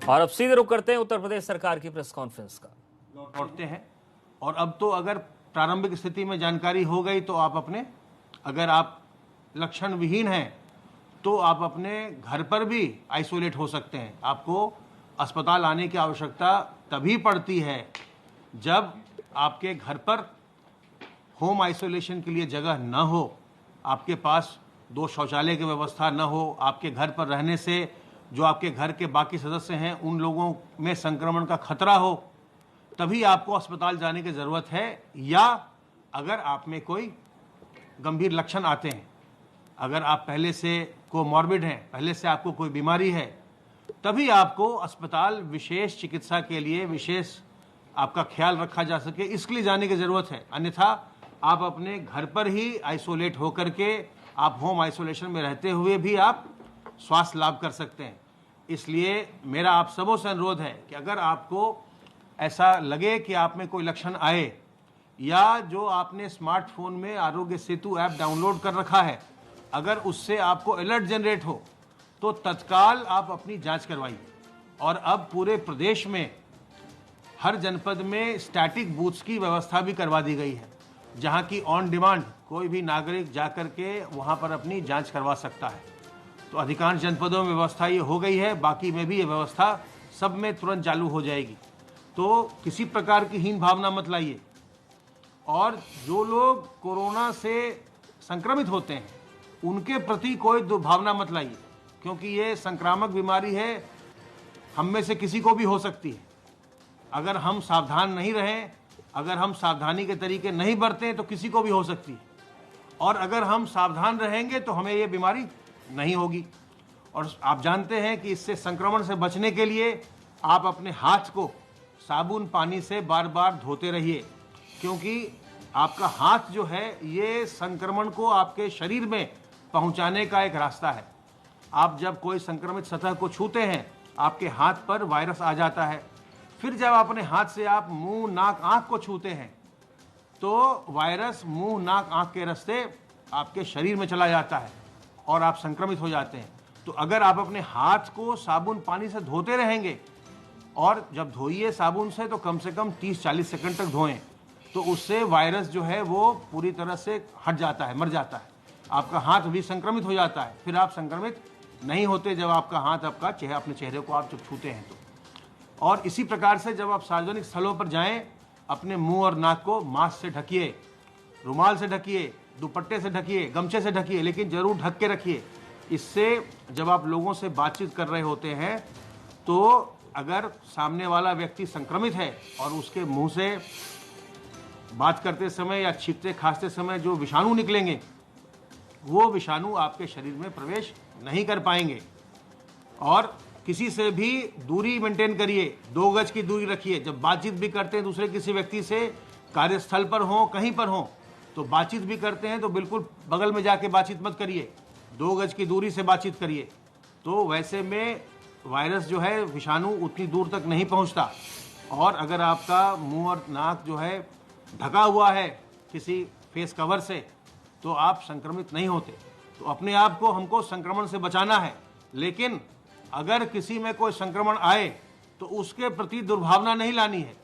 और अब सीधे रुख करते हैं उत्तर प्रदेश सरकार की प्रेस कॉन्फ्रेंस का। लौटते हैं और अब तो अगर प्रारंभिक स्थिति में जानकारी हो गई तो आप अपने, अगर आप लक्षण विहीन हैं तो आप अपने घर पर भी आइसोलेट हो सकते हैं। आपको अस्पताल आने की आवश्यकता तभी पड़ती है जब आपके घर पर होम आइसोलेशन के लिए जगह न हो, आपके पास 2 शौचालय की व्यवस्था न हो, आपके घर पर रहने से जो आपके घर के बाकी सदस्य हैं उन लोगों में संक्रमण का खतरा हो, तभी आपको अस्पताल जाने की ज़रूरत है। या अगर आप में कोई गंभीर लक्षण आते हैं, अगर आप पहले से कोमॉर्बिड हैं, पहले से आपको कोई बीमारी है, तभी आपको अस्पताल विशेष चिकित्सा के लिए, विशेष आपका ख्याल रखा जा सके, इसके लिए जाने की ज़रूरत है। अन्यथा आप अपने घर पर ही आइसोलेट होकर के, आप होम आइसोलेशन में रहते हुए भी आप स्वास्थ्य लाभ कर सकते हैं। इसलिए मेरा आप सबों से अनुरोध है कि अगर आपको ऐसा लगे कि आप में कोई लक्षण आए, या जो आपने स्मार्टफोन में आरोग्य सेतु ऐप डाउनलोड कर रखा है, अगर उससे आपको अलर्ट जनरेट हो तो तत्काल आप अपनी जांच करवाइए। और अब पूरे प्रदेश में हर जनपद में स्टैटिक बूथ्स की व्यवस्था भी करवा दी गई है, जहां की ऑन डिमांड कोई भी नागरिक जाकर के वहां पर अपनी जांच करवा सकता है। तो अधिकांश जनपदों में व्यवस्था ये हो गई है, बाकी में भी ये व्यवस्था सब में तुरंत चालू हो जाएगी। तो किसी प्रकार की हीन भावना मत लाइए। और जो लोग कोरोना से संक्रमित होते हैं उनके प्रति कोई दुर्भावना मत लाइए, क्योंकि ये संक्रामक बीमारी है, हम में से किसी को भी हो सकती है। अगर हम सावधान नहीं रहें, अगर हम सावधानी के तरीके नहीं बरतें तो किसी को भी हो सकती है। और अगर हम सावधान रहेंगे तो हमें ये बीमारी नहीं होगी। और आप जानते हैं कि इससे संक्रमण से बचने के लिए आप अपने हाथ को साबुन पानी से बार बार धोते रहिए, क्योंकि आपका हाथ जो है ये संक्रमण को आपके शरीर में पहुंचाने का एक रास्ता है। आप जब कोई संक्रमित सतह को छूते हैं, आपके हाथ पर वायरस आ जाता है। फिर जब अपने हाथ से आप मुंह, नाक, आंख को छूते हैं तो वायरस मुंह, नाक, आंख के रास्ते आपके शरीर में चला जाता है और आप संक्रमित हो जाते हैं। तो अगर आप अपने हाथ को साबुन पानी से धोते रहेंगे, और जब धोइए साबुन से तो कम से कम 30-40 सेकंड तक धोएं, तो उससे वायरस जो है वो पूरी तरह से हट जाता है, मर जाता है। आपका हाथ भी संक्रमित हो जाता है, फिर आप संक्रमित नहीं होते जब आपका हाथ अपने चेहरे को आप जब छूते हैं तो। और इसी प्रकार से जब आप सार्वजनिक स्थलों पर जाएं, अपने मुंह और नाक को मास्क से ढकिए, रुमाल से ढकिए, दुपट्टे से ढकिए, गमछे से ढकिए, लेकिन जरूर ढक के रखिए। इससे जब आप लोगों से बातचीत कर रहे होते हैं तो अगर सामने वाला व्यक्ति संक्रमित है और उसके मुंह से बात करते समय या छींकते खांसते समय जो विषाणु निकलेंगे, वो विषाणु आपके शरीर में प्रवेश नहीं कर पाएंगे। और किसी से भी दूरी मेंटेन करिए, 2 गज की दूरी रखिए। जब बातचीत भी करते हैं दूसरे किसी व्यक्ति से, कार्यस्थल पर हो, कहीं पर हो, तो बातचीत भी करते हैं तो बिल्कुल बगल में जाके बातचीत मत करिए, 2 गज की दूरी से बातचीत करिए। तो वैसे में वायरस जो है, विषाणु उतनी दूर तक नहीं पहुंचता। और अगर आपका मुंह और नाक जो है ढका हुआ है किसी फेस कवर से, तो आप संक्रमित नहीं होते। तो अपने आप को हमको संक्रमण से बचाना है, लेकिन अगर किसी में कोई संक्रमण आए तो उसके प्रति दुर्भावना नहीं लानी है।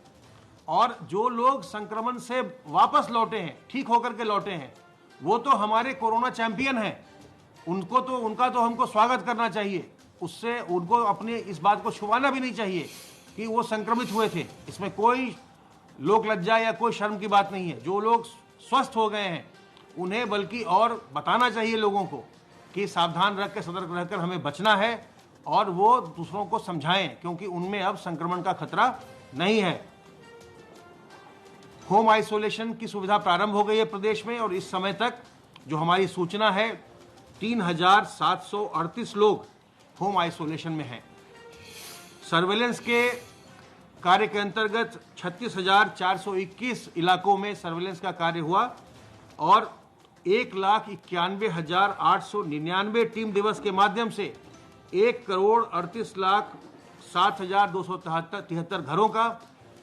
और जो लोग संक्रमण से वापस लौटे हैं, ठीक होकर के लौटे हैं, वो तो हमारे कोरोना चैंपियन हैं। उनका तो हमको स्वागत करना चाहिए। उससे उनको अपने इस बात को छुपाना भी नहीं चाहिए कि वो संक्रमित हुए थे। इसमें कोई लोक लज्जा या कोई शर्म की बात नहीं है। जो लोग स्वस्थ हो गए हैं उन्हें बल्कि और बताना चाहिए लोगों को कि सावधान रख के, सतर्क रहकर हमें बचना है, और वो दूसरों को समझाएं, क्योंकि उनमें अब संक्रमण का खतरा नहीं है। होम आइसोलेशन की सुविधा प्रारंभ हो गई है प्रदेश में, और इस समय तक जो हमारी सूचना है 3738 लोग होम आइसोलेशन में हैं। सर्वेलेंस के कार्य के अंतर्गत 36,421 इलाकों में सर्वेलेंस का कार्य हुआ, और 1,91,899 टीम दिवस के माध्यम से 1,38,07,273 घरों का,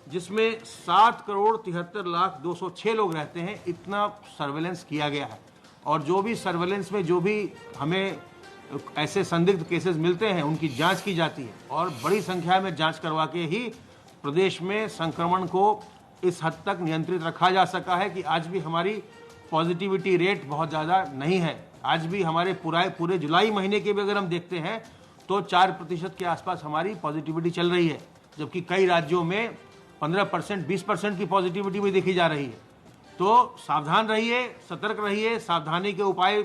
जिसमें 7,73,0206 लोग रहते हैं, इतना सर्वेलेंस किया गया है। और जो भी सर्वेलेंस में जो भी हमें ऐसे संदिग्ध केसेस मिलते हैं उनकी जांच की जाती है और बड़ी संख्या में जांच करवा के ही प्रदेश में संक्रमण को इस हद तक नियंत्रित रखा जा सका है कि आज भी हमारी पॉजिटिविटी रेट बहुत ज़्यादा नहीं है। आज भी हमारे पूरे जुलाई महीने के भी अगर हम देखते हैं तो 4% के आसपास हमारी पॉजिटिविटी चल रही है, जबकि कई राज्यों में 15%, 20% की पॉजिटिविटी भी देखी जा रही है। तो सावधान रहिए, सतर्क रहिए, सावधानी के उपाय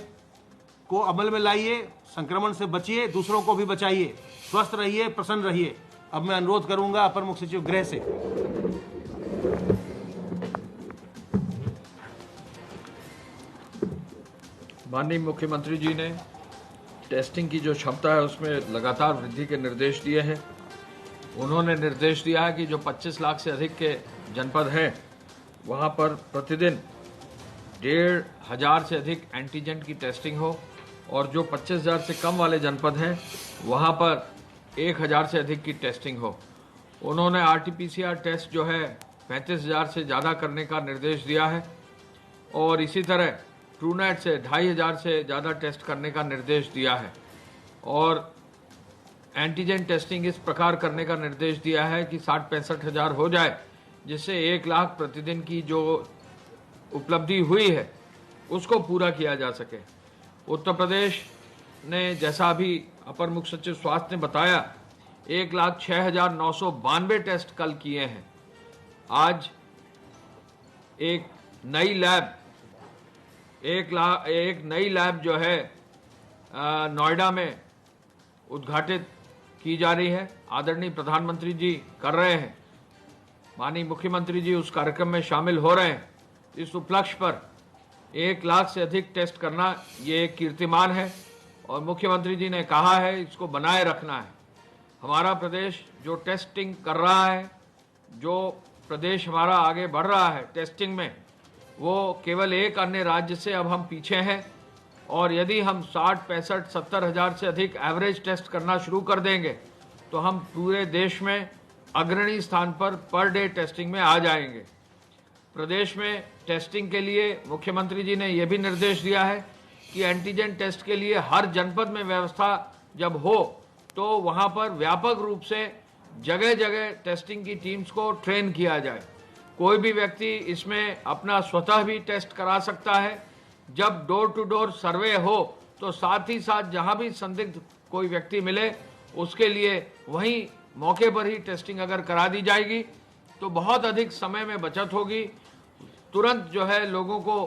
को अमल में लाइए, संक्रमण से बचिए, दूसरों को भी बचाइए, स्वस्थ रहिए, प्रसन्न रहिए। अब मैं अनुरोध करूंगा अपर मुख्य सचिव गृह से। माननीय मुख्यमंत्री जी ने टेस्टिंग की जो क्षमता है उसमें लगातार वृद्धि के निर्देश दिए हैं। उन्होंने निर्देश दिया है कि जो 25 लाख से अधिक के जनपद हैं वहां पर प्रतिदिन 1,500 से अधिक एंटीजन की टेस्टिंग हो और जो 25,000 से कम वाले जनपद हैं वहां पर 1,000 से अधिक की टेस्टिंग हो। उन्होंने RT-PCR टेस्ट जो है 35,000 से ज़्यादा करने का निर्देश दिया है और इसी तरह ट्रूनेट से 2,500 से ज़्यादा टेस्ट करने का निर्देश दिया है और एंटीजन टेस्टिंग इस प्रकार करने का निर्देश दिया है कि 60-65 हज़ार हो जाए, जिससे 1 लाख प्रतिदिन की जो उपलब्धि हुई है उसको पूरा किया जा सके। उत्तर प्रदेश ने, जैसा अभी अपर मुख्य सचिव स्वास्थ्य ने बताया, 1,06,992 टेस्ट कल किए हैं। आज एक नई लैब जो है नोएडा में उद्घाटित की जा रही है। आदरणीय प्रधानमंत्री जी कर रहे हैं, माननीय मुख्यमंत्री जी उस कार्यक्रम में शामिल हो रहे हैं। इस उपलक्ष्य पर 1 लाख से अधिक टेस्ट करना ये एक कीर्तिमान है और मुख्यमंत्री जी ने कहा है इसको बनाए रखना है। हमारा प्रदेश जो टेस्टिंग कर रहा है, जो प्रदेश हमारा आगे बढ़ रहा है टेस्टिंग में, वो केवल एक अन्य राज्य से अब हम पीछे हैं और यदि हम 60-65-70 हज़ार से अधिक एवरेज टेस्ट करना शुरू कर देंगे तो हम पूरे देश में अग्रणी स्थान पर डे टेस्टिंग में आ जाएंगे। प्रदेश में टेस्टिंग के लिए मुख्यमंत्री जी ने यह भी निर्देश दिया है कि एंटीजन टेस्ट के लिए हर जनपद में व्यवस्था जब हो तो वहां पर व्यापक रूप से जगह जगह टेस्टिंग की टीम्स को ट्रेन किया जाए। कोई भी व्यक्ति इसमें अपना स्वतः भी टेस्ट करा सकता है। जब डोर टू डोर सर्वे हो तो साथ ही साथ जहां भी संदिग्ध कोई व्यक्ति मिले उसके लिए वहीं मौके पर ही टेस्टिंग अगर करा दी जाएगी तो बहुत अधिक समय में बचत होगी। तुरंत जो है लोगों को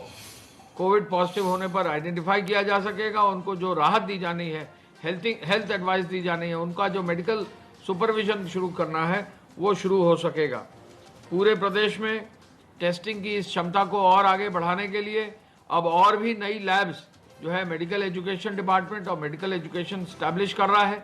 कोविड पॉजिटिव होने पर आइडेंटिफाई किया जा सकेगा। उनको जो राहत दी जानी है, हेल्थ एडवाइस दी जानी है, उनका जो मेडिकल सुपरविजन शुरू करना है वो शुरू हो सकेगा। पूरे प्रदेश में टेस्टिंग की इस क्षमता को और आगे बढ़ाने के लिए अब और भी नई लैब्स जो है मेडिकल एजुकेशन डिपार्टमेंट और मेडिकल एजुकेशन स्टैब्लिश कर रहा है।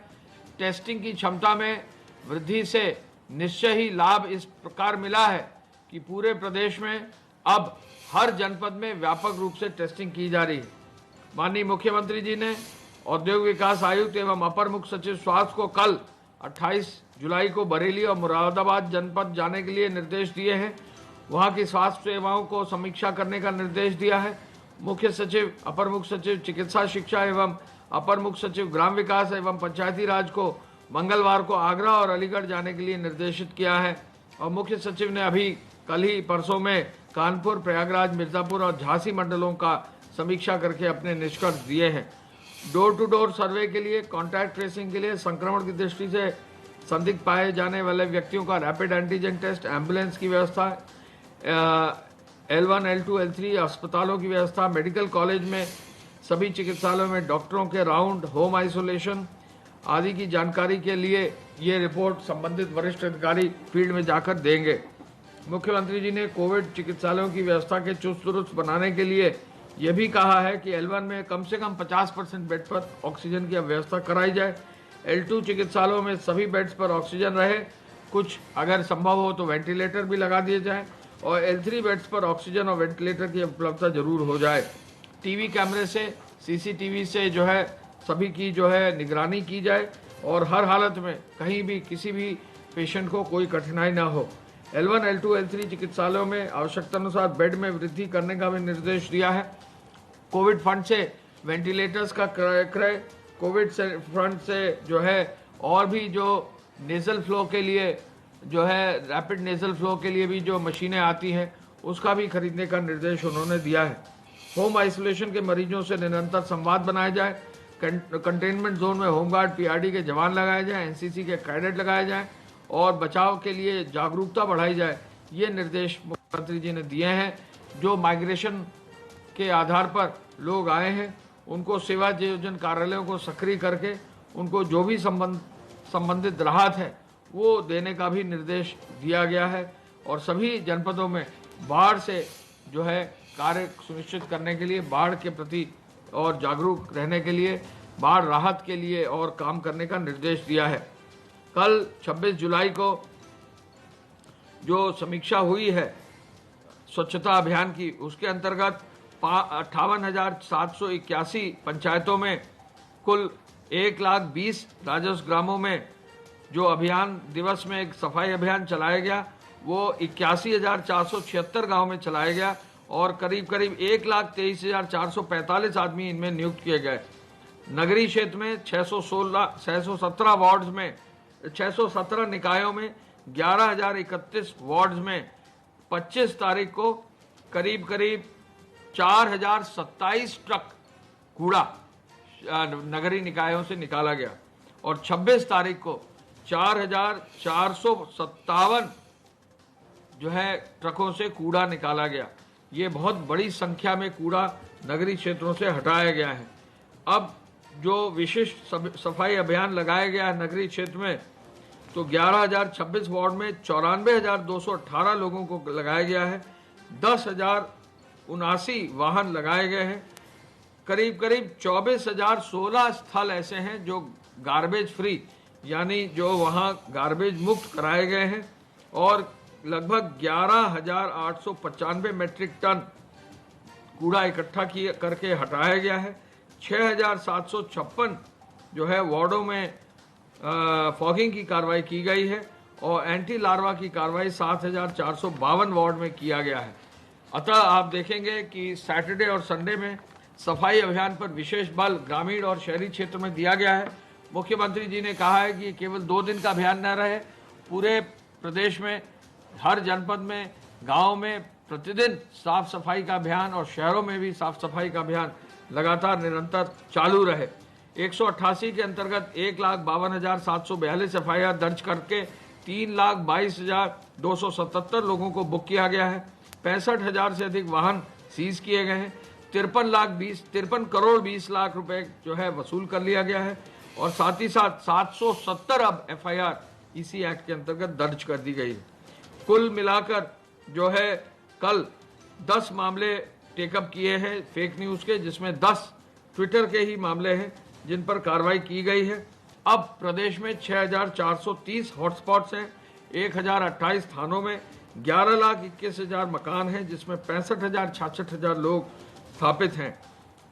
टेस्टिंग की क्षमता में वृद्धि से निश्चय ही लाभ इस प्रकार मिला है कि पूरे प्रदेश में अब हर जनपद में व्यापक रूप से टेस्टिंग की जा रही है। माननीय मुख्यमंत्री जी ने औद्योगिक विकास आयुक्त एवं अपर मुख्य सचिव स्वास्थ्य को कल 28 जुलाई को बरेली और मुरादाबाद जनपद जाने के लिए निर्देश दिए हैं। वहां की स्वास्थ्य सेवाओं को समीक्षा करने का निर्देश दिया है। मुख्य सचिव, अपर मुख्य सचिव चिकित्सा शिक्षा एवं अपर मुख्य सचिव ग्राम विकास एवं पंचायती राज को मंगलवार को आगरा और अलीगढ़ जाने के लिए निर्देशित किया है और मुख्य सचिव ने अभी कल ही परसों में कानपुर, प्रयागराज, मिर्जापुर और झांसी मंडलों का समीक्षा करके अपने निष्कर्ष दिए हैं। डोर टू डोर सर्वे के लिए, कॉन्टैक्ट ट्रेसिंग के लिए, संक्रमण की दृष्टि से संदिग्ध पाए जाने वाले व्यक्तियों का रैपिड एंटीजन टेस्ट, एम्बुलेंस की व्यवस्था, L1, L2, L3 अस्पतालों की व्यवस्था, मेडिकल कॉलेज में सभी चिकित्सालयों में डॉक्टरों के राउंड, होम आइसोलेशन आदि की जानकारी के लिए ये रिपोर्ट संबंधित वरिष्ठ अधिकारी फील्ड में जाकर देंगे। मुख्यमंत्री जी ने कोविड चिकित्सालयों की व्यवस्था के चुस्त दुरुस्त बनाने के लिए यह भी कहा है कि L1 में कम से कम 50% बेड पर ऑक्सीजन की व्यवस्था कराई जाए। L2 चिकित्सालयों में सभी बेड्स पर ऑक्सीजन रहे, कुछ अगर संभव हो तो वेंटिलेटर भी लगा दिए जाए और L3 बेड्स पर ऑक्सीजन और वेंटिलेटर की उपलब्धता जरूर हो जाए। टीवी कैमरे से, CCTV से जो है सभी की जो है निगरानी की जाए और हर हालत में कहीं भी किसी भी पेशेंट को कोई कठिनाई ना हो। L1, L2, L3 चिकित्सालयों में आवश्यकता अनुसार बेड में वृद्धि करने का भी निर्देश दिया है। कोविड फंड से वेंटिलेटर्स का क्रय कोविड से फ्रंट से जो है और भी जो नेजल फ्लो के लिए जो है रैपिड नेजल फ्लो के लिए भी जो मशीनें आती हैं उसका भी खरीदने का निर्देश उन्होंने दिया है। होम आइसोलेशन के मरीजों से निरंतर संवाद बनाया जाए। कंटेनमेंट जोन में होमगार्ड पीआरडी के जवान लगाए जाएं, एनसीसी के कैडेट लगाए जाएं और बचाव के लिए जागरूकता बढ़ाई जाए। ये निर्देश मुख्यमंत्री जी ने दिए हैं। जो माइग्रेशन के आधार पर लोग आए हैं उनको सेवा नियोजन कार्यालयों को सक्रिय करके उनको जो भी संबंधित राहत है वो देने का भी निर्देश दिया गया है। और सभी जनपदों में बाढ़ से जो है कार्य सुनिश्चित करने के लिए, बाढ़ के प्रति और जागरूक रहने के लिए, बाढ़ राहत के लिए और काम करने का निर्देश दिया है। कल 26 जुलाई को जो समीक्षा हुई है स्वच्छता अभियान की, उसके अंतर्गत 58,781 पंचायतों में कुल 1,20,000 राजस्व ग्रामों में जो अभियान दिवस में एक सफाई अभियान चलाया गया वो 81,476 गांव में चलाया गया और करीब 1,23,445 आदमी इनमें नियुक्त किए गए। नगरीय क्षेत्र में 617 वार्ड्स में 617 निकायों में 11,031 वार्ड्स में 25 तारीख को करीब 4,027 ट्रक कूड़ा नगरीय निकायों से निकाला गया और 26 तारीख को 4,457 जो है ट्रकों से कूड़ा निकाला गया। ये बहुत बड़ी संख्या में कूड़ा नगरीय क्षेत्रों से हटाया गया है। अब जो विशिष्ट सफाई अभियान लगाया गया है नगरीय क्षेत्र में, तो 11,026 वार्ड में 94,218 लोगों को लगाया गया है। 10,079 वाहन लगाए गए हैं। करीब 24,016 स्थल ऐसे हैं जो गार्बेज फ्री यानी जो वहाँ गार्बेज मुक्त कराए गए हैं और लगभग 11,895 मैट्रिक टन कूड़ा इकट्ठा करके हटाया गया है। 6,756 जो है वार्डों में फॉगिंग की कार्रवाई की गई है और एंटी लार्वा की कार्रवाई 7,452 वार्ड में किया गया है। अतः आप देखेंगे कि सैटरडे और संडे में सफाई अभियान पर विशेष बल ग्रामीण और शहरी क्षेत्र में दिया गया है। मुख्यमंत्री जी ने कहा है कि केवल 2 दिन का अभियान न रहे, पूरे प्रदेश में हर जनपद में, गांव में प्रतिदिन साफ सफाई का अभियान और शहरों में भी साफ सफाई का अभियान लगातार निरंतर चालू रहे। 188 के अंतर्गत 1,52,742 एफआईआर दर्ज करके 3,22,277 लोगों को बुक किया गया है। 65,000 से अधिक वाहन सीज किए गए हैं। 53 करोड़ 20 लाख रुपए जो है वसूल कर लिया गया है और साथ ही साथ 770 अब एफआईआर इसी एक्ट के अंतर्गत दर्ज कर दी गई है। कुल मिलाकर जो है कल 10 मामले टेकअप किए हैं फेक न्यूज के, जिसमें 10 ट्विटर के ही मामले हैं जिन पर कार्रवाई की गई है। अब प्रदेश में 6,430 हॉटस्पॉट्स हैं। 1,028 थानों में 11,21,000 मकान हैं, जिसमें 65,000-66,000 लोग स्थापित हैं।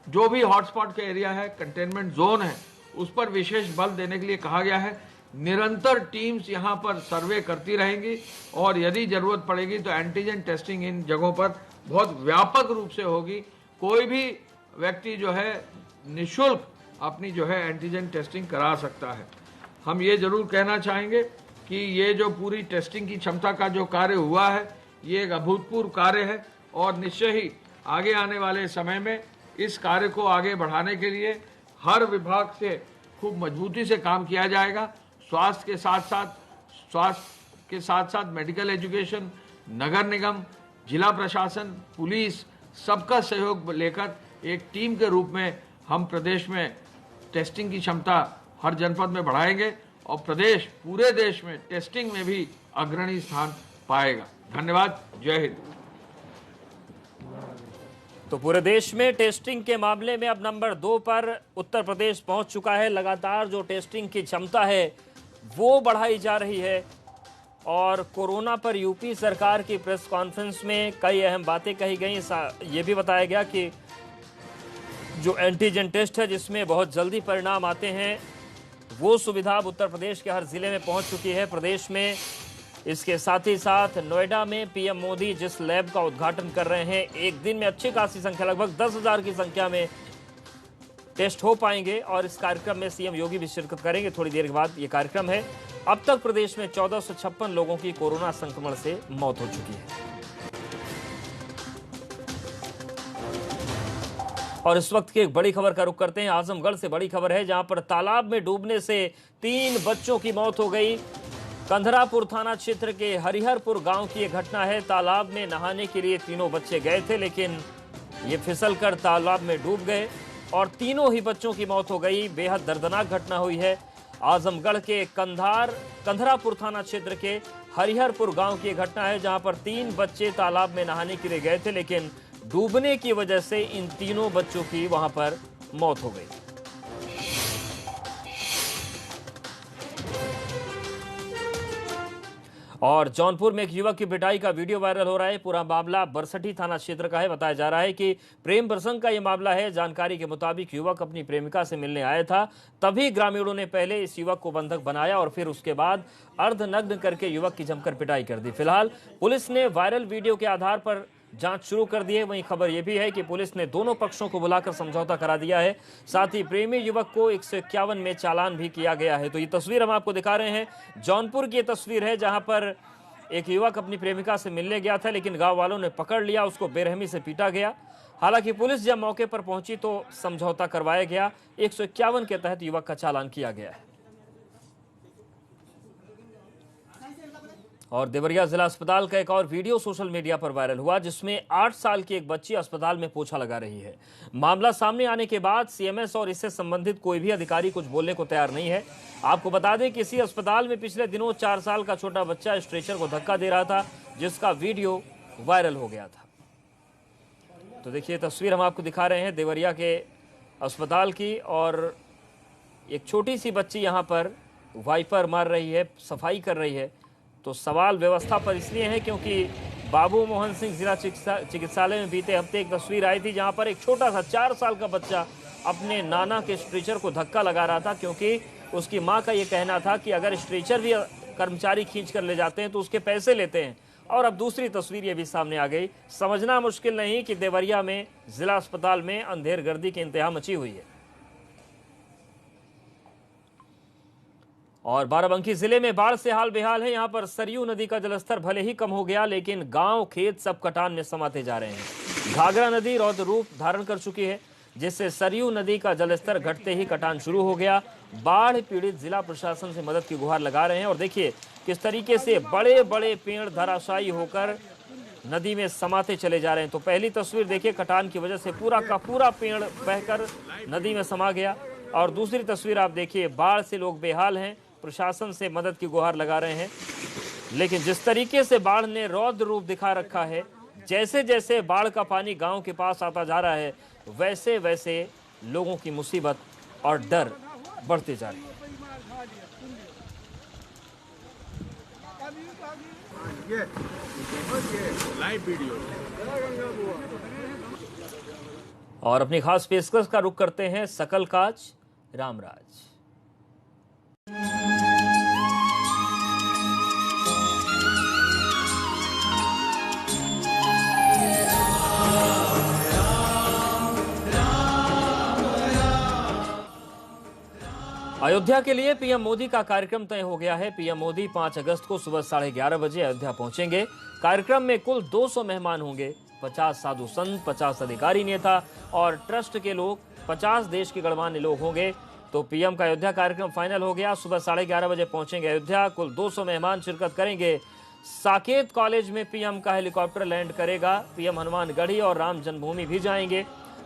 जो भी हॉटस्पॉट के एरिया है, कंटेनमेंट जोन है, उस पर विशेष बल देने के लिए कहा गया है। निरंतर टीम्स यहां पर सर्वे करती रहेंगी और यदि जरूरत पड़ेगी तो एंटीजन टेस्टिंग इन जगहों पर बहुत व्यापक रूप से होगी। कोई भी व्यक्ति जो है निःशुल्क अपनी जो है एंटीजन टेस्टिंग करा सकता है। हम ये जरूर कहना चाहेंगे कि ये जो पूरी टेस्टिंग की क्षमता का जो कार्य हुआ है, ये एक अभूतपूर्व कार्य है और निश्चय ही आगे आने वाले समय में इस कार्य को आगे बढ़ाने के लिए हर विभाग से खूब मजबूती से काम किया जाएगा। स्वास्थ्य के साथ साथ मेडिकल एजुकेशन, नगर निगम, जिला प्रशासन, पुलिस, सबका सहयोग लेकर एक टीम के रूप में हम प्रदेश में टेस्टिंग की क्षमता हर जनपद में बढ़ाएंगे और प्रदेश पूरे देश में टेस्टिंग में भी अग्रणी स्थान पाएगा। धन्यवाद। जय हिंद। तो पूरे देश में टेस्टिंग के मामले में अब नंबर 2 पर उत्तर प्रदेश पहुंच चुका है। लगातार जो टेस्टिंग की क्षमता है वो बढ़ाई जा रही है और कोरोना पर यूपी सरकार की प्रेस कॉन्फ्रेंस में कई अहम बातें कही गई। ये भी बताया गया कि जो एंटीजन टेस्ट है जिसमें बहुत जल्दी परिणाम आते हैं, वो सुविधा अब उत्तर प्रदेश के हर जिले में पहुंच चुकी है प्रदेश में। इसके साथ ही साथ नोएडा में पीएम मोदी जिस लैब का उद्घाटन कर रहे हैं, एक दिन में अच्छी खासी संख्या लगभग 10,000 की संख्या में टेस्ट हो पाएंगे और इस कार्यक्रम में सीएम योगी भी शिरकत करेंगे। थोड़ी देर के बाद ये कार्यक्रम है। अब तक प्रदेश में 1456 लोगों की कोरोना संक्रमण से मौत हो चुकी है। और इस वक्त की एक बड़ी खबर का रुख करते हैं। आजमगढ़ से बड़ी खबर है, जहां पर तालाब में डूबने से 3 बच्चों की मौत हो गई। कंधरापुर थाना क्षेत्र के हरिहरपुर गांव की यह घटना है। तालाब में नहाने के लिए तीनों बच्चे गए थे, लेकिन ये फिसलकर तालाब में डूब गए और तीनों ही बच्चों की मौत हो गई। बेहद दर्दनाक घटना हुई है। आजमगढ़ के कंधरापुर थाना क्षेत्र के हरिहरपुर गांव की यह घटना है, जहां पर 3 बच्चे तालाब में नहाने के लिए गए थे, लेकिन डूबने की वजह से इन तीनों बच्चों की वहां पर मौत हो गई। और जौनपुर में एक युवक की पिटाई का वीडियो वायरल हो रहा है। पूरा मामला बरसठी थाना क्षेत्र का है। बताया जा रहा है कि प्रेम प्रसंग का यह मामला है। जानकारी के मुताबिक युवक अपनी प्रेमिका से मिलने आया था, तभी ग्रामीणों ने पहले इस युवक को बंधक बनाया और फिर उसके बाद अर्धनग्न करके युवक की जमकर पिटाई कर दी। फिलहाल पुलिस ने वायरल वीडियो के आधार पर जांच शुरू कर दी है। वहीं खबर यह भी है कि पुलिस ने दोनों पक्षों को बुलाकर समझौता करा दिया है। साथ ही प्रेमी युवक को 151 में चालान भी किया गया है। तो ये तस्वीर हम आपको दिखा रहे हैं। जौनपुर की ये तस्वीर है, जहां पर एक युवक अपनी प्रेमिका से मिलने गया था, लेकिन गांव वालों ने पकड़ लिया, उसको बेरहमी से पीटा गया। हालांकि पुलिस जब मौके पर पहुंची तो समझौता करवाया गया। 151 के तहत युवक का चालान किया गया है। और देवरिया जिला अस्पताल का एक और वीडियो सोशल मीडिया पर वायरल हुआ, जिसमें 8 साल की एक बच्ची अस्पताल में पोछा लगा रही है। मामला सामने आने के बाद सीएमएस और इससे संबंधित कोई भी अधिकारी कुछ बोलने को तैयार नहीं है। आपको बता दें कि इसी अस्पताल में पिछले दिनों 4 साल का छोटा बच्चा स्ट्रेचर को धक्का दे रहा था, जिसका वीडियो वायरल हो गया था। तो देखिए तस्वीर हम आपको दिखा रहे हैं देवरिया के अस्पताल की, और एक छोटी सी बच्ची यहाँ पर वाइपर मार रही है, सफाई कर रही है। तो सवाल व्यवस्था पर इसलिए है क्योंकि बाबू मोहन सिंह जिला चिकित्सालय में बीते हफ्ते एक तस्वीर आई थी, जहां पर एक छोटा सा 4 साल का बच्चा अपने नाना के स्ट्रेचर को धक्का लगा रहा था, क्योंकि उसकी मां का ये कहना था कि अगर स्ट्रेचर भी कर्मचारी खींच कर ले जाते हैं तो उसके पैसे लेते हैं। और अब दूसरी तस्वीर ये भी सामने आ गई। समझना मुश्किल नहीं कि देवरिया में जिला अस्पताल में अंधेरगर्दी की इंतहा मची हुई है। और बाराबंकी जिले में बाढ़ से हाल बेहाल है। यहां पर सरयू नदी का जलस्तर भले ही कम हो गया, लेकिन गांव खेत सब कटान में समाते जा रहे हैं। घाघरा नदी रौद्र रूप धारण कर चुकी है, जिससे सरयू नदी का जलस्तर घटते ही कटान शुरू हो गया। बाढ़ पीड़ित जिला प्रशासन से मदद की गुहार लगा रहे हैं। और देखिए किस तरीके से बड़े बड़े पेड़ धराशायी होकर नदी में समाते चले जा रहे हैं। तो पहली तस्वीर देखिए, कटान की वजह से पूरा का पूरा पेड़ बहकर नदी में समा गया। और दूसरी तस्वीर आप देखिए, बाढ़ से लोग बेहाल हैं, प्रशासन से मदद की गुहार लगा रहे हैं। लेकिन जिस तरीके से बाढ़ ने रौद्र रूप दिखा रखा है, जैसे जैसे बाढ़ का पानी गांव के पास आता जा रहा है, वैसे वैसे लोगों की मुसीबत और डर बढ़ते जा रहे हैं। और अपनी खास पेशकश का रुख करते हैं सकल काज रामराज। अयोध्या के लिए पीएम मोदी का कार्यक्रम तय हो गया है। पीएम मोदी 5 अगस्त को सुबह 11:30 बजे अयोध्या पहुंचेंगे। कार्यक्रम में कुल 200 मेहमान होंगे। 50 साधु संत, 50 अधिकारी नेता और ट्रस्ट के लोग, 50 देश के गणमान्य लोग होंगे। तो पीएम का अयोध्या कार्यक्रम फाइनल हो गया। सुबह 11:30 बजे पहुंचेंगे अयोध्या। कुल 200 मेहमान शिरकत करेंगे। साकेत कॉलेज में पीएम का हेलीकॉप्टर लैंड करेगा। पीएम हनुमानगढ़ी और राम जन्मभूमि भी जाएंगे।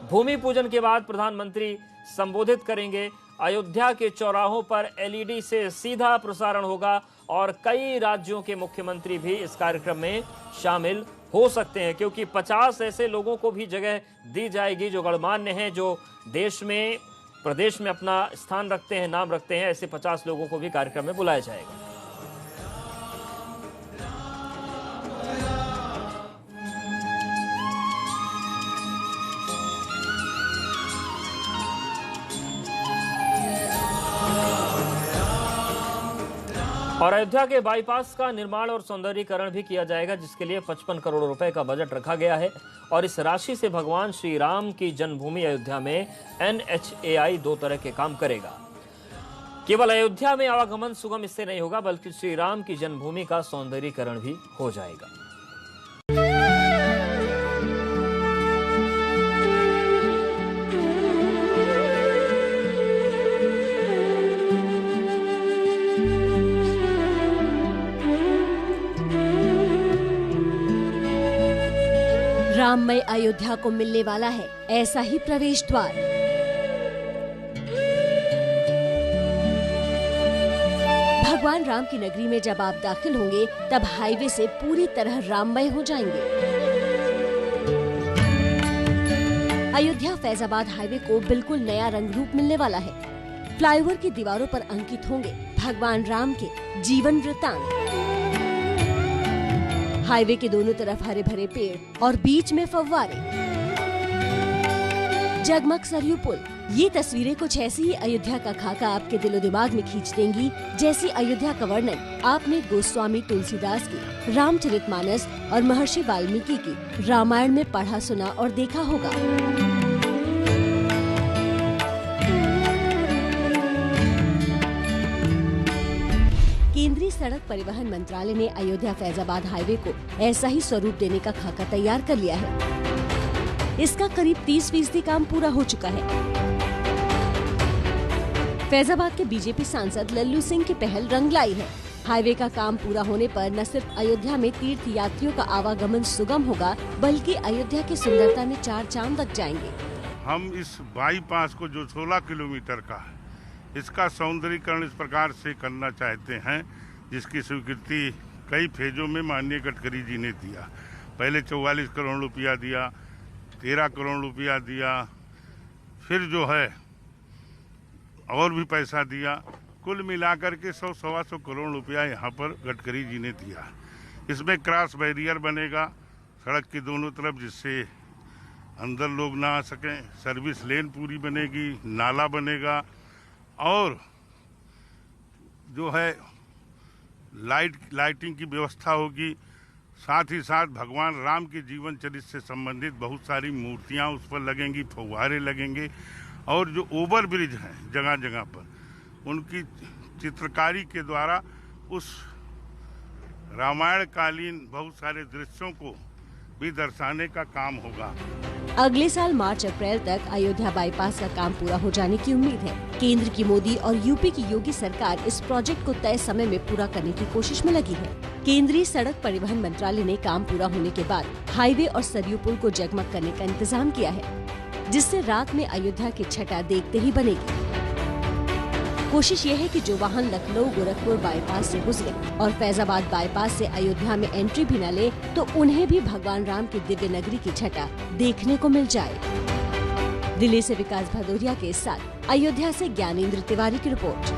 भूमि पूजन के बाद प्रधानमंत्री संबोधित करेंगे। अयोध्या के चौराहों पर एलईडी से सीधा प्रसारण होगा और कई राज्यों के मुख्यमंत्री भी इस कार्यक्रम में शामिल हो सकते हैं, क्योंकि 50 ऐसे लोगों को भी जगह दी जाएगी जो गणमान्य हैं, जो देश में प्रदेश में अपना स्थान रखते हैं, नाम रखते हैं। ऐसे 50 लोगों को भी कार्यक्रम में बुलाया जाएगा। और अयोध्या के बाईपास का निर्माण और सौंदर्यीकरण भी किया जाएगा, जिसके लिए 55 करोड़ रुपए का बजट रखा गया है। और इस राशि से भगवान श्री राम की जन्मभूमि अयोध्या में NHAI 2 तरह के काम करेगा। केवल अयोध्या में आवागमन सुगम इससे नहीं होगा, बल्कि श्री राम की जन्मभूमि का सौंदर्यीकरण भी हो जाएगा। राममय अयोध्या को मिलने वाला है ऐसा ही प्रवेश द्वार। भगवान राम की नगरी में जब आप दाखिल होंगे, तब हाईवे से पूरी तरह राममय हो जाएंगे। अयोध्या फैजाबाद हाईवे को बिल्कुल नया रंग रूप मिलने वाला है। फ्लाईओवर की दीवारों पर अंकित होंगे भगवान राम के जीवन वृत्तांत। हाईवे के दोनों तरफ हरे भरे पेड़ और बीच में फव्वारे, जगमग सरयू पुल। ये तस्वीरें कुछ ऐसी ही अयोध्या का खाका आपके दिलो दिमाग में खींच देंगी, जैसी अयोध्या का वर्णन आपने गोस्वामी तुलसीदास की रामचरितमानस और महर्षि वाल्मीकि की रामायण में पढ़ा, सुना और देखा होगा। केंद्रीय सड़क परिवहन मंत्रालय ने अयोध्या फैजाबाद हाईवे को ऐसा ही स्वरूप देने का खाका तैयार कर लिया है। इसका करीब 30% काम पूरा हो चुका है। फैजाबाद के बीजेपी सांसद लल्लू सिंह की पहल रंग लाई है। हाईवे का काम पूरा होने पर न सिर्फ अयोध्या में तीर्थ यात्रियों का आवागमन सुगम होगा, बल्कि अयोध्या की सुंदरता में 4 चांद लग जाएंगे। हम इस बाईपास को जो 16 किलोमीटर का है, इसका सौंदर्यीकरण इस प्रकार से करना चाहते हैं, जिसकी स्वीकृति कई फेजों में माननीय गडकरी जी ने दिया। पहले 44 करोड़ रुपया दिया, 13 करोड़ रुपया दिया, फिर जो है और भी पैसा दिया। कुल मिलाकर के 100-125 करोड़ रुपया यहाँ पर गडकरी जी ने दिया। इसमें क्रॉस बैरियर बनेगा सड़क के दोनों तरफ, जिससे अंदर लोग ना आ सकें। सर्विस लेन पूरी बनेगी, नाला बनेगा और जो है लाइटिंग की व्यवस्था होगी। साथ ही साथ भगवान राम के जीवन चरित्र से संबंधित बहुत सारी मूर्तियां उस पर लगेंगी, फव्वारे लगेंगे और जो ओवर ब्रिज हैं जगह जगह पर, उनकी चित्रकारी के द्वारा उस रामायण कालीन बहुत सारे दृश्यों को भी दर्शाने का काम होगा। अगले साल मार्च अप्रैल तक अयोध्या बाईपास का काम पूरा हो जाने की उम्मीद है। केंद्र की मोदी और यूपी की योगी सरकार इस प्रोजेक्ट को तय समय में पूरा करने की कोशिश में लगी है। केंद्रीय सड़क परिवहन मंत्रालय ने काम पूरा होने के बाद हाईवे और सरयू पुल को जगमग करने का इंतजाम किया है, जिससे रात में अयोध्या की छटा देखते ही बनेगी। कोशिश ये है कि जो वाहन लखनऊ गोरखपुर बाईपास से गुजरे और फैजाबाद बाईपास से अयोध्या में एंट्री भी न ले, तो उन्हें भी भगवान राम की दिव्य नगरी की छटा देखने को मिल जाए। दिल्ली से विकास भदौरिया के साथ अयोध्या से ज्ञानेंद्र तिवारी की रिपोर्ट।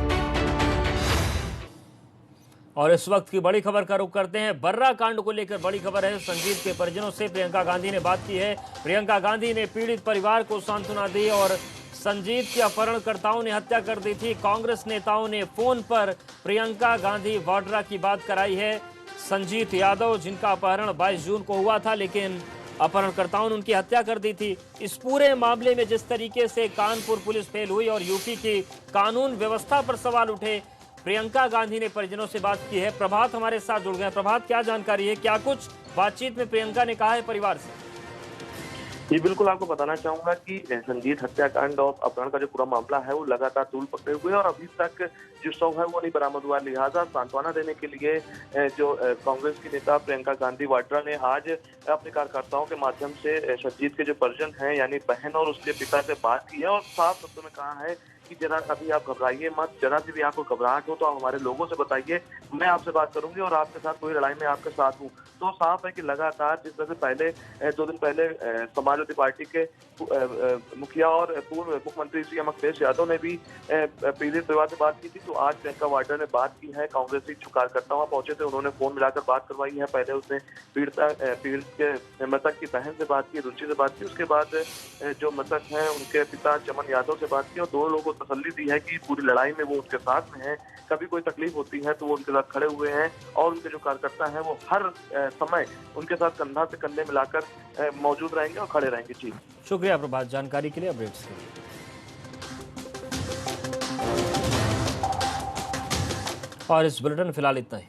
और इस वक्त की बड़ी खबर का रुख करते हैं। बर्रा कांड को लेकर बड़ी खबर है। संजीत के परिजनों से प्रियंका गांधी ने बात की है। प्रियंका गांधी ने पीड़ित परिवार को सांत्वना दी और संजीत के अपहरणकर्ताओं ने हत्या कर दी थी। कांग्रेस नेताओं ने फोन पर प्रियंका गांधी वाड्रा की बात कराई है। संजीत यादव, जिनका अपहरण 22 जून को हुआ था, लेकिन अपहरणकर्ताओं ने उनकी हत्या कर दी थी। इस पूरे मामले में जिस तरीके से कानपुर पुलिस फेल हुई और यूपी की कानून व्यवस्था पर सवाल उठे, प्रियंका गांधी ने परिजनों से बात की है। प्रभात हमारे साथ जुड़ गए। प्रभात, क्या जानकारी है, क्या कुछ बातचीत में प्रियंका ने कहा है परिवार से? जी बिल्कुल, आपको बताना चाहूंगा कि संजीत हत्याकांड और अपहरण का जो पूरा मामला है वो लगातार तूल पकड़े हुए और अभी तक जो शव है वो नहीं बरामद हुआ। लिहाजा सांत्वना देने के लिए जो कांग्रेस की नेता प्रियंका गांधी वाड्रा ने आज अपने कार्यकर्ताओं के माध्यम से संजीत के जो परिजन हैं यानी बहन और उसके पिता से बात की है और साफ शब्दों में कहा है कि जरा अभी आप घबराइए मत, जरा सी भी आपको घबराहट हो तो आप हमारे लोगों से बताइए, मैं आपसे बात करूंगी और आपके साथ कोई लड़ाई में आपके साथ हूँ। तो साफ है कि लगातार जिस तरह से पहले 2 दिन पहले समाजवादी पार्टी के मुखिया और पूर्व मुख्यमंत्री श्री अखिलेश यादव ने भी पीड़ित परिवार से बात की थी, तो आज प्रियंका वाड्रा ने बात की है। कांग्रेस के कार्यकर्ता वहाँ पहुंचे थे, उन्होंने फोन मिलाकर बात करवाई है। पहले उसने पीड़ित के मृतक की बहन से बात की, रुचि से बात की, उसके बाद जो मृतक हैं उनके पिता चमन यादव से बात की और 2 लोगों तसल्ली दी है कि पूरी लड़ाई में वो उनके साथ में है। कभी कोई तकलीफ होती है तो वो उनके साथ खड़े हुए हैं और उनके जो कार्यकर्ता हैं वो हर समय उनके साथ कंधा से कंधे मिलाकर मौजूद रहेंगे और खड़े रहेंगे। जी, शुक्रिया प्रभात जानकारी के लिए, अपडेट्स के लिए। और इस बुलेटिन फिलहाल इतना ही।